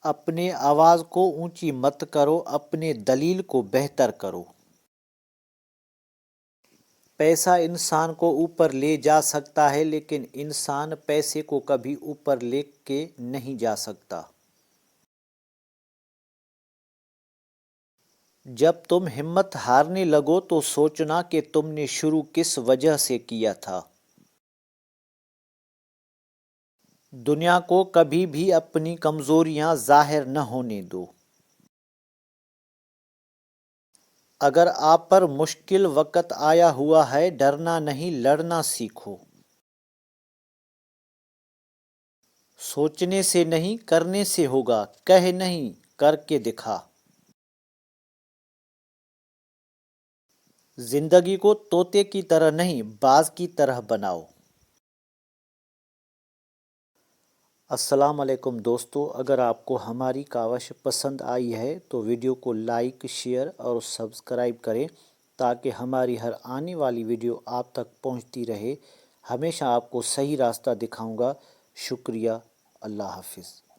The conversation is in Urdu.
اپنے آواز کو اونچی مت کرو، اپنے دلیل کو بہتر کرو۔ پیسہ انسان کو اوپر لے جا سکتا ہے لیکن انسان پیسے کو کبھی اوپر لے کے نہیں جا سکتا۔ جب تم ہمت ہارنے لگو تو سوچنا کہ تم نے شروع کس وجہ سے کیا تھا۔ دنیا کو کبھی بھی اپنی کمزوریاں ظاہر نہ ہونے دو۔ اگر آپ پر مشکل وقت آیا ہوا ہے، ڈرنا نہیں، لڑنا سیکھو۔ سوچنے سے نہیں، کرنے سے ہوگا، کہہ نہیں، کر کے دکھا۔ زندگی کو طوطے کی طرح نہیں، باز کی طرح بناؤ۔ السلام علیکم دوستو، اگر آپ کو ہماری کاوش پسند آئی ہے تو ویڈیو کو لائک، شیئر اور سبسکرائب کریں تاکہ ہماری ہر آنے والی ویڈیو آپ تک پہنچتی رہے۔ ہمیشہ آپ کو صحیح راستہ دکھاؤں گا۔ شکریہ۔ اللہ حافظ۔